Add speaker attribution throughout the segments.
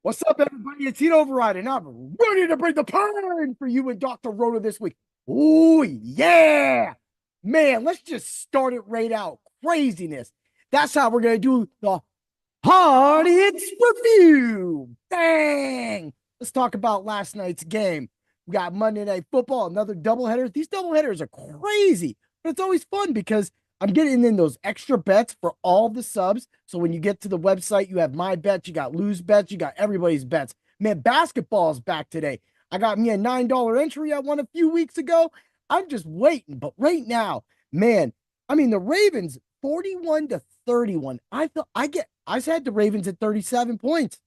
Speaker 1: What's up, everybody? It's Heat Override, and I'm ready to bring the pain for you and Dr. Rhoda this week. Oh, yeah. Man, let's just start it right out. Craziness. That's how we're going to do the Hard Hits Review. Bang. Let's talk about last night's game. We got Monday Night Football, another doubleheader. These doubleheaders are crazy, but it's always fun because I'm getting in those extra bets for all the subs. So when you get to the website, you have my bets, you got lose bets, you got everybody's bets. Man, basketball is back today. I got me a $9 entry I won a few weeks ago. I'm just waiting. But right now, man, I mean, the Ravens 41-31. I said the Ravens at 37 points.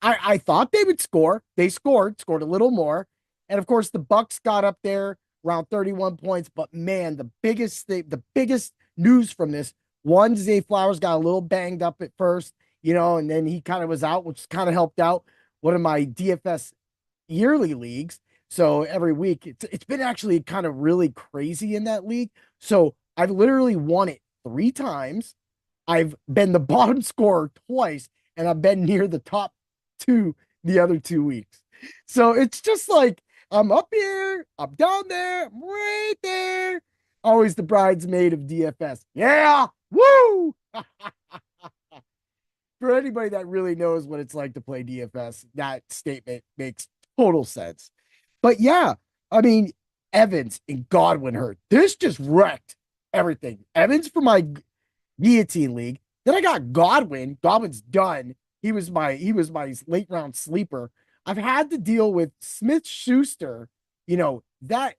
Speaker 1: I thought they would score. They scored a little more. And of course, the Bucks got up there around 31 points. But man, the biggest news from this one, Zay Flowers got a little banged up at first, and then he kind of was out, which kind of helped out one of my DFS yearly leagues. So every week it's been actually kind of really crazy in that league. So I've literally won it 3 times. I've been the bottom scorer twice, and I've been near the top two the other 2 weeks. So it's just like I'm up here, I'm down there, I'm right there. Always the bridesmaid of DFS. Yeah, woo! For anybody that really knows what it's like to play DFS, that statement makes total sense. But yeah, I mean, Evans and Godwin hurt. This just wrecked everything. Evans for my guillotine league. Then I got Godwin. Godwin's done. He was my late round sleeper. I've had to deal with Smith Schuster. That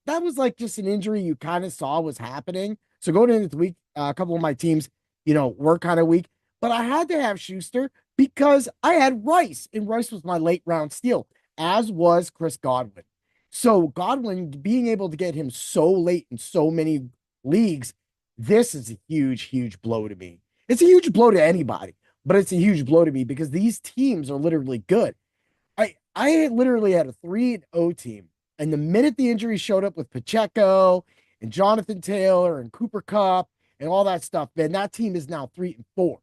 Speaker 1: was like just an injury you kind of saw was happening. So going into the week, a couple of my teams, were kind of weak, but I had to have Schuster because I had Rice, and Rice was my late round steal, as was Chris Godwin. So Godwin being able to get him so late in so many leagues, this is a huge, huge blow to me. It's a huge blow to anybody, but it's a huge blow to me because these teams are literally good. I literally had a 3-0 team, and the minute the injury showed up with Pacheco and Jonathan Taylor and Cooper Kupp and all that stuff, man, that team is now 3-4.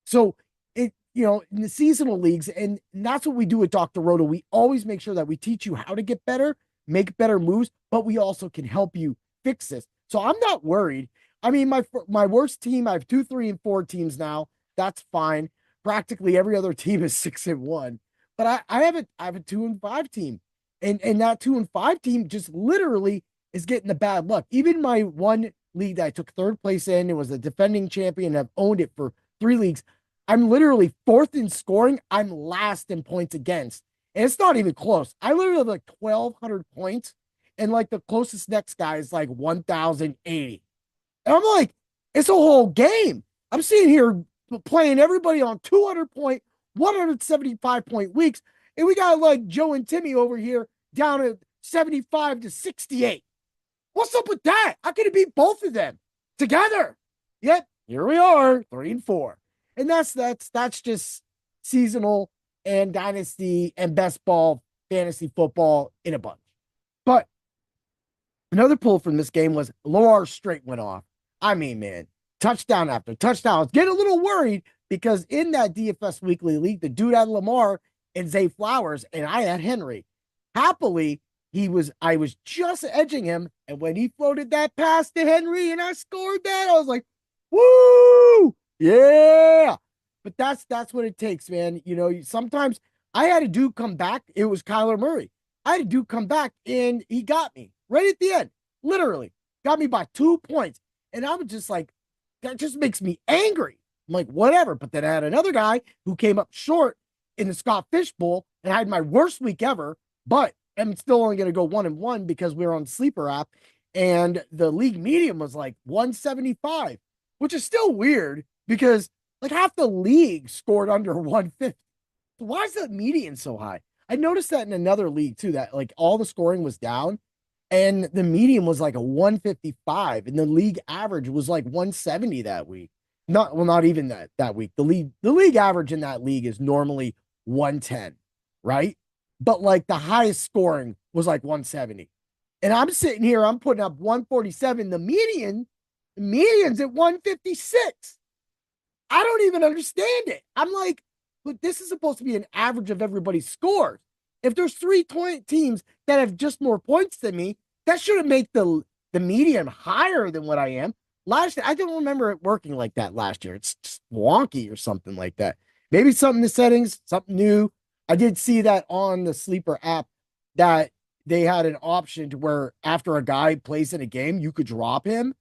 Speaker 1: So in the seasonal leagues, and that's what we do with Dr. Roto. We always make sure that we teach you how to get better, make better moves, but we also can help you fix this. So I'm not worried. I mean, my worst team, I have 2, 3, and 4 teams now. That's fine. Practically every other team is 6-1. But I have a 2-5 team. And that 2-5 team just literally is getting the bad luck. Even my one league that I took third place in, it was the defending champion. I've owned it for 3 leagues. I'm literally fourth in scoring. I'm last in points against. And it's not even close. I literally have like 1,200 points. And like the closest next guy is like 1,080. And I'm like, it's a whole game. I'm sitting here playing everybody on 200 point, 175 point weeks. And we got like Joe and Timmy over here down at 75 to 68. What's up with that? How can it beat both of them together? Yet here we are, 3-4. And that's just seasonal and dynasty and best ball fantasy football in a bunch. But another pull from this game was Lamar straight went off. I mean, man, touchdown after touchdown. I was getting a little worried because in that DFS Weekly League, the dude had Lamar and Zay Flowers, and I had Henry. Happily, I was just edging him, and when he floated that pass to Henry and I scored that, I was like, woo! Yeah. But that's what it takes, man. Sometimes I had a dude come back. It was Kyler Murray. I had a dude come back, and he got me right at the end. Literally got me by 2 points. And I was just like, that just makes me angry. I'm like, whatever. But then I had another guy who came up short in the Scott Fish Bowl, and I had my worst week ever, but I'm still only going to go 1-1 because we're on Sleeper app. And the league medium was like 175, which is still weird because like half the league scored under 150. So why is the median so high? I noticed that in another league too, that like all the scoring was down and the median was like a 155 and the league average was like 170 that week. Not even that week. The league average in that league is normally 110, right? But like the highest scoring was like 170. And I'm sitting here, I'm putting up 147. The median's at 156. I don't even understand it. I'm like, but this is supposed to be an average of everybody's scores. If there's teams that have just more points than me, that shouldn't make the median higher than what I am. Last year, I don't remember it working like that last year. It's just wonky or something like that. Maybe something in the settings, something new. I did see that on the Sleeper app that they had an option to where after a guy plays in a game, you could drop him.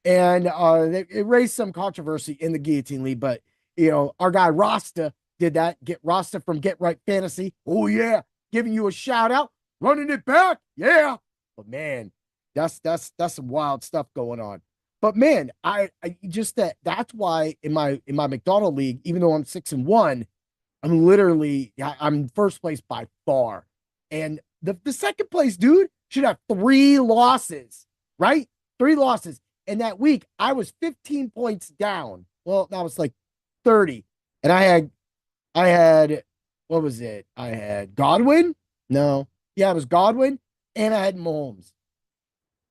Speaker 1: And it raised some controversy in the Guillotine League, but our guy Rasta did that. Get Rasta from Get Right Fantasy. Oh yeah, giving you a shout out, running it back. Yeah. But man, that's some wild stuff going on. But man, I just that's why in my McDonald league, even though I'm 6-1, I'm first place by far. And the second place dude should have 3 losses, right? 3 losses. And that week I was 15 points down. Well, that was like 30. And I had what was it? I had Godwin. No. Yeah, it was Godwin. And I had Mahomes.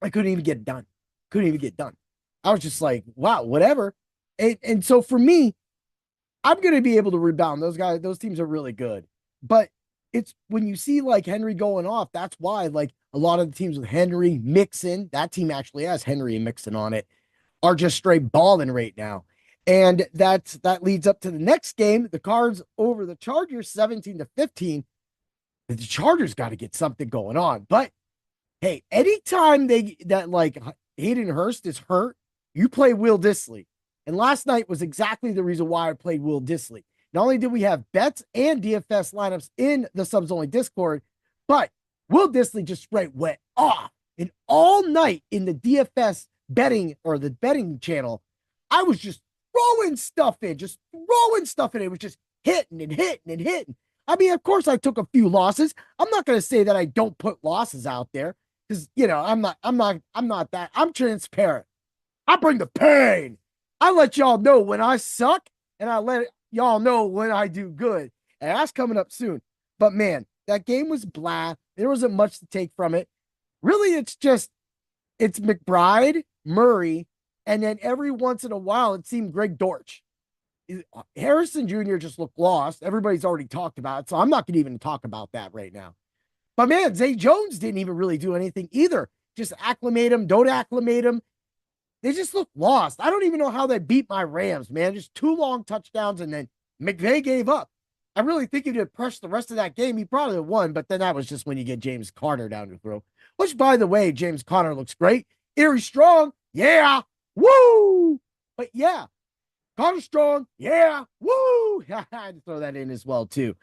Speaker 1: I couldn't even get it done. Couldn't even get it done. I was just like, wow, whatever. And so for me, I'm going to be able to rebound. Those teams are really good. But it's when you see like Henry going off, that's why like a lot of the teams with Henry, Mixon, that team actually has Henry and Mixon on it, are just straight balling right now. And that leads up to the next game, the Cards over the Chargers, 17-15. The Chargers got to get something going on. But hey, anytime like Hayden Hurst is hurt, you play Will Dissly. And last night was exactly the reason why I played Will Dissly. Not only did we have bets and DFS lineups in the Subs Only Discord, but Will Dissly just straight went off. And all night in the DFS betting or the betting channel, I was just throwing stuff in. It was just hitting and hitting and hitting. I mean, of course, I took a few losses. I'm not going to say that I don't put losses out there because I'm not that. I'm transparent. I bring the pain. I let y'all know when I suck, and I let y'all know when I do good. And that's coming up soon. But man, that game was blah. There wasn't much to take from it. Really, it's McBride, Murray, and then every once in a while, it seemed Greg Dortch. Harrison Jr. just looked lost. Everybody's already talked about it, so I'm not going to even talk about that right now. But man, Zay Jones didn't even really do anything either. Just acclimate him, don't acclimate him. They just look lost. I don't even know how they beat my Rams, man. Just 2 long touchdowns, and then McVay gave up. I really think if he'd pressed the rest of that game, he probably won, but then that was just when you get James Conner down to throw. Which, by the way, James Conner looks great. Erie Strong, yeah, woo! But yeah, Conner Strong, yeah, woo! I had to throw that in as well, too.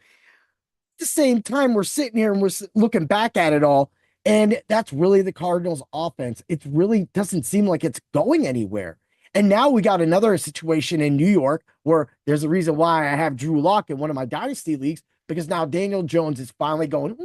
Speaker 1: At the same time, we're sitting here and we're looking back at it all, and that's really the Cardinals' offense. It really doesn't seem like it's going anywhere. And now we got another situation in New York where there's a reason why I have Drew Lock in one of my dynasty leagues, because now Daniel Jones is finally going,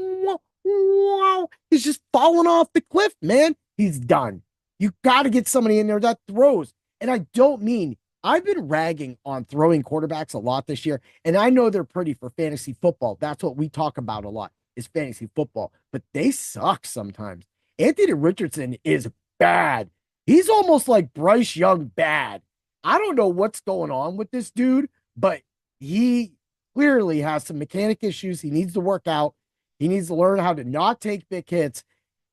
Speaker 1: wow. He's just falling off the cliff, man. He's done. You got to get somebody in there that throws. And I don't mean, I've been ragging on throwing quarterbacks a lot this year, and I know they're pretty for fantasy football. That's what we talk about a lot is fantasy football, but they suck sometimes. Anthony Richardson is bad. He's almost like Bryce Young bad. I don't know what's going on with this dude, but he clearly has some mechanic issues. He needs to work out. He needs to learn how to not take big hits.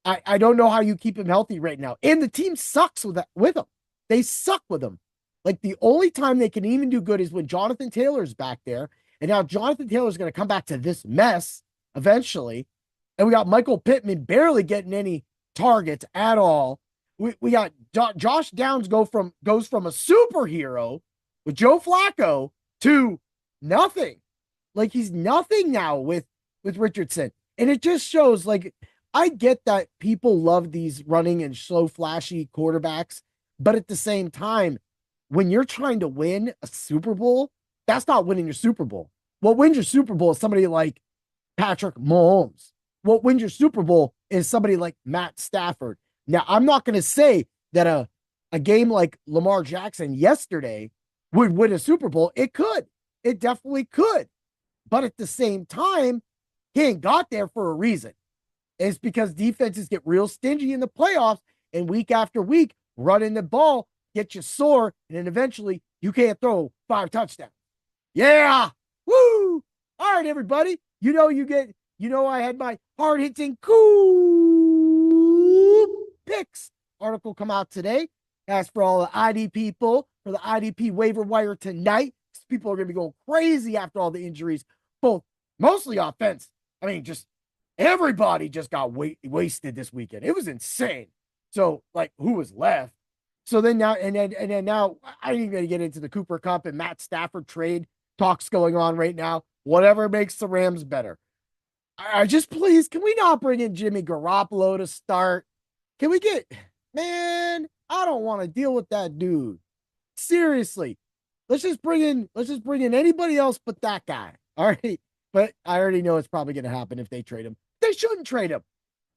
Speaker 1: I don't know how you keep him healthy right now. And the team sucks with him. They suck with him. Like the only time they can even do good is when Jonathan Taylor's back there. And now Jonathan Taylor's going to come back to this mess eventually. And we got Michael Pittman barely getting any targets at all. We got Josh Downs goes from a superhero with Joe Flacco to nothing. Like he's nothing now with Richardson. And it just shows, like, I get that people love these running and slow, flashy quarterbacks, but at the same time, when you're trying to win a Super Bowl, that's not winning your Super Bowl. What wins your Super Bowl is somebody like Patrick Mahomes. What wins your Super Bowl is somebody like Matt Stafford. Now, I'm not going to say that a game like Lamar Jackson yesterday would win a Super Bowl. It could. It definitely could. But at the same time, he ain't got there for a reason. It's because defenses get real stingy in the playoffs, and week after week, running the ball, get you sore, and then eventually you can't throw 5 touchdowns. Yeah! Woo! All right, everybody. I had my hard hitting cool picks article come out today. As for all the ID people for the IDP waiver wire tonight, people are going to be going crazy after all the injuries, both mostly offense. I mean, just everybody just got wasted this weekend. It was insane. So, like, who was left? So then now, and then now, I ain't going to get into the Cooper Cup and Matt Stafford trade talks going on right now. Whatever makes the Rams better. I just please, can we not bring in Jimmy Garoppolo to start? Can we get, man? I don't want to deal with that dude. Seriously, let's just bring in anybody else but that guy. All right, but I already know it's probably going to happen if they trade him. They shouldn't trade him.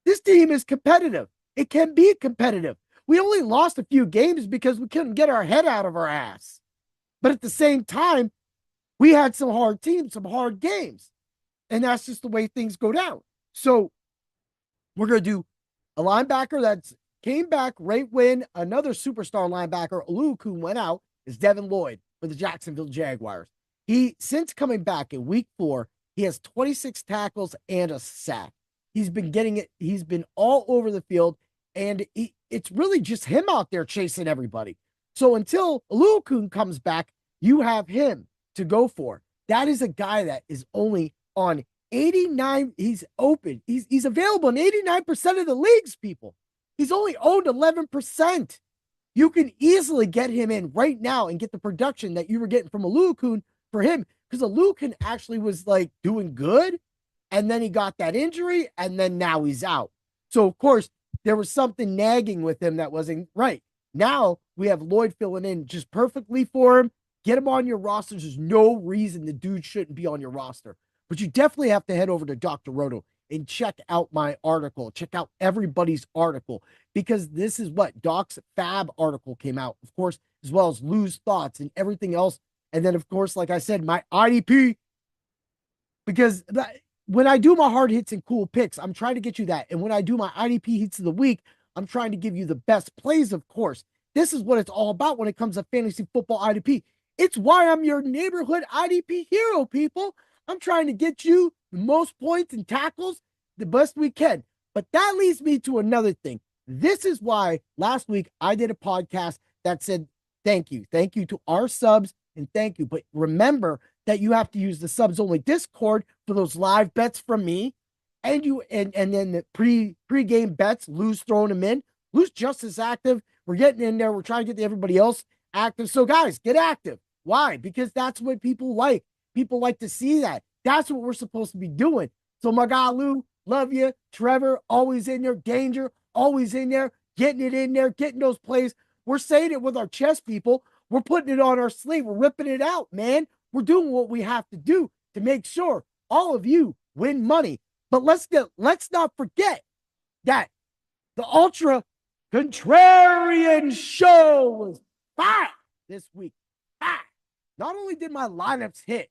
Speaker 1: This team is competitive. It can be competitive. We only lost a few games because we couldn't get our head out of our ass. But at the same time, we had some hard teams, some hard games. And that's just the way things go down. So we're going to do a linebacker that's came back right when another superstar linebacker, Oluokun, went out, is Devin Lloyd for the Jacksonville Jaguars. He, since coming back in week 4, he has 26 tackles and a sack. He's been getting it. He's been all over the field, and it's really just him out there chasing everybody. So until Oluokun comes back, you have him to go for. That is a guy that is only on 89. He's open. He's available in 89% of the leagues, people. He's only owned 11%. You can easily get him in right now and get the production that you were getting from Oluokun for him, because Oluokun actually was like doing good, and then he got that injury, and then now he's out. So of course there was something nagging with him that wasn't right. Now we have Lloyd filling in just perfectly for him. Get him on your roster. There's no reason the dude shouldn't be on your roster. But you definitely have to head over to Dr. Roto and check out my article. Check out everybody's article, because this is what Doc's Fab article came out, of course, as well as Lou's thoughts and everything else. And then, of course, like I said, my IDP, because when I do my hard hits and cool picks, I'm trying to get you that. And when I do my IDP hits of the week, I'm trying to give you the best plays, of course. This is what it's all about when it comes to fantasy football IDP. It's why I'm your neighborhood IDP hero, people. I'm trying to get you the most points and tackles the best we can. But that leads me to another thing. This is why last week I did a podcast that said, thank you. Thank you to our subs, and thank you. But remember that you have to use the subs only Discord for those live bets from me. And then the pre-game bets, Lou's throwing them in. Lou's just as active. We're getting in there. We're trying to get everybody else active. So guys, get active. Why? Because that's what people like. People like to see that. That's what we're supposed to be doing. So my guy, Lou, love you. Trevor, always in there. Danger, always in there. Getting it in there, getting those plays. We're saying it with our chest, people. We're putting it on our sleeve. We're ripping it out, man. We're doing what we have to do to make sure all of you win money. But let's not forget that the Ultra Contrarian Show was fire this week. Fire. Not only did my lineups hit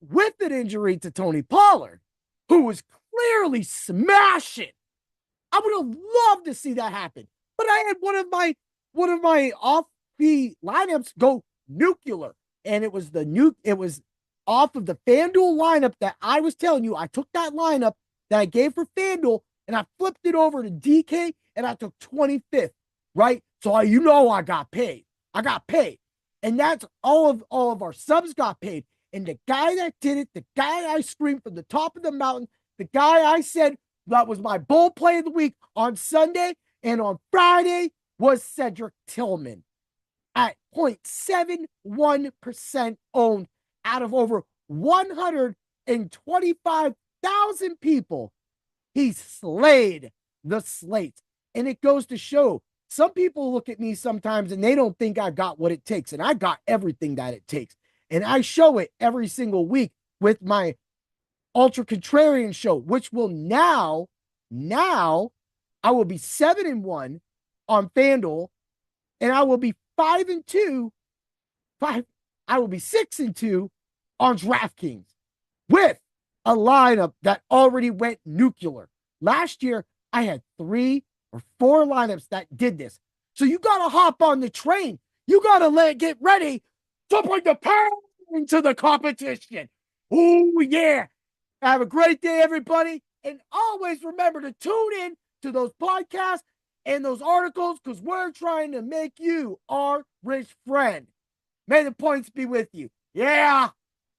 Speaker 1: with an injury to Tony Pollard, who was clearly smashing. I would have loved to see that happen. But I had one of my off the lineups go nuclear. And it was it was off of the FanDuel lineup that I was telling you. I took that lineup that I gave for FanDuel and I flipped it over to DK and I took 25th, right? So I got paid. I got paid. And that's all of our subs got paid. And the guy that did it, the guy I screamed from the top of the mountain, the guy I said that was my bold play of the week on Sunday and on Friday was Cedric Tillman at 0.71% owned out of over 125,000 people. He slayed the slate. And it goes to show, some people look at me sometimes and they don't think I got what it takes. And I got everything that it takes. And I show it every single week with my Ultra Contrarian Show, which will now I will be 7-1 on FanDuel, and I will be 5-2. I will be 6-2 on DraftKings with a lineup that already went nuclear. Last year, I had 3 or 4 lineups that did this. So you got to hop on the train. You got to get ready to bring the power into the competition. Oh, yeah. Have a great day, everybody. And always remember to tune in to those podcasts and those articles because we're trying to make you our rich friend. May the points be with you. Yeah.